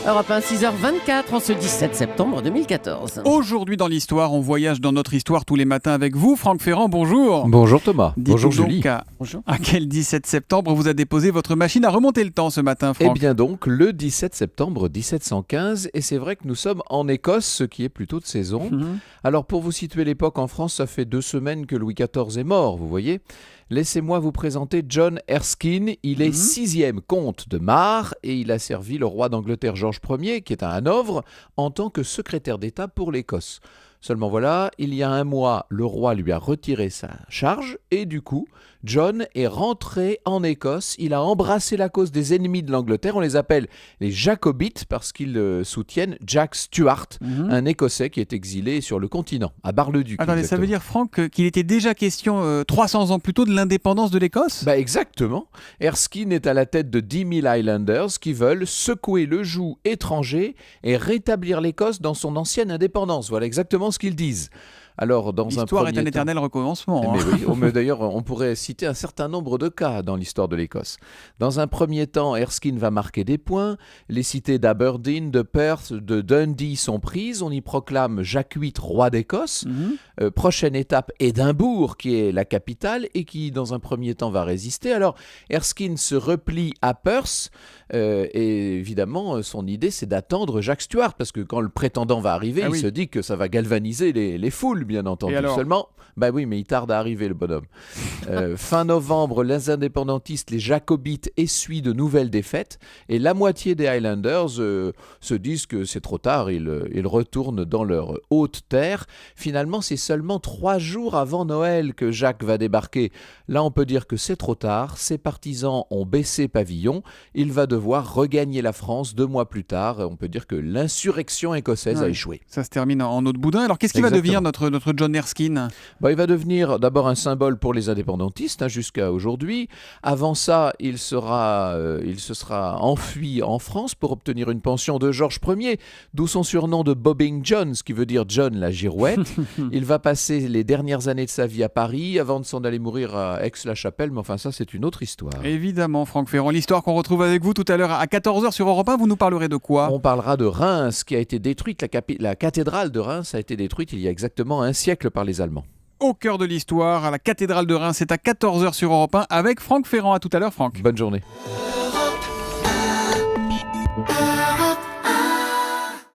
Europe 1, 6h24, en ce 17 septembre 2014. Aujourd'hui dans l'histoire, on voyage dans notre histoire tous les matins avec vous. Franck Ferrand, bonjour. Bonjour Thomas. Dites-nous Bonjour Julie. donc Bonjour. à quel 17 septembre vous a déposé votre machine à remonter le temps ce matin, Eh Franck? bien donc, le 17 septembre 1715, et c'est vrai que nous sommes en Écosse, ce qui est plutôt de saison. Alors pour vous situer l'époque en France, ça fait 2 semaines que Louis XIV est mort, vous voyez. Laissez-moi vous présenter John Erskine. Il est 6e comte de Mar et il a servi le roi d'Angleterre George Ier, qui est à Hanovre, en tant que secrétaire d'État pour l'Écosse. Seulement voilà, il y a un mois, le roi lui a retiré sa charge et du coup, John est rentré en Écosse. Il a embrassé la cause des ennemis de l'Angleterre. On les appelle les Jacobites parce qu'ils soutiennent Jack Stuart, un Écossais qui est exilé sur le continent, à Bar-le-Duc. Attendez, ça exactement. veut dire, Franck, qu'il était déjà question 300 ans plus tôt de l'indépendance de l'Écosse? Bah exactement. Erskine est à la tête de 10 000 Highlanders qui veulent secouer le joug étranger et rétablir l'Écosse dans son ancienne indépendance. Voilà exactement ce qu'ils disent. Alors, dans L'histoire un est premier un temps- éternel recommencement. Mais oui, d'ailleurs, on pourrait citer un certain nombre de cas dans l'histoire de l'Écosse. Dans un premier temps, Erskine va marquer des points. Les cités d'Aberdeen, de Perth, de Dundee sont prises. On y proclame Jacques VIII roi d'Écosse. Prochaine étape, Édimbourg, qui est la capitale et qui, dans un premier temps, va résister. Alors, Erskine se replie à Perth. Et évidemment, son idée, c'est d'attendre Jacques Stuart, parce que quand le prétendant va arriver, il se dit que ça va galvaniser les foules, bien entendu. Et alors Seulement, bah oui, mais il tarde à arriver, le bonhomme. Fin novembre, les indépendantistes, les Jacobites, essuient de nouvelles défaites, et la moitié des Highlanders se disent que c'est trop tard, ils retournent dans leur haute terre. Finalement, c'est seulement 3 jours avant Noël que Jacques va débarquer. Là, on peut dire que c'est trop tard, ses partisans ont baissé pavillon, il va devoir regagner la France 2 mois plus tard. On peut dire que l'insurrection écossaise a échoué. Ça se termine en eau de boudin. Alors, qu'est-ce qui va devenir notre John Erskine? Il va devenir d'abord un symbole pour les indépendantistes jusqu'à aujourd'hui. Avant ça, il se sera enfui en France pour obtenir une pension de George Ier, d'où son surnom de Bobbing John, ce qui veut dire John la girouette. Il va passer les dernières années de sa vie à Paris avant de s'en aller mourir à Aix-la-Chapelle, mais enfin ça c'est une autre histoire. Évidemment, Franck Ferrand. L'histoire qu'on retrouve avec vous tout à l'heure à 14h sur Europe 1, vous nous parlerez de quoi? On parlera de Reims qui a été détruite. La cathédrale de Reims a été détruite il y a exactement un siècle par les Allemands. Au cœur de l'histoire, à la cathédrale de Reims, c'est à 14h sur Europe 1 avec Franck Ferrand. À tout à l'heure, Franck. Bonne journée. Europe 1.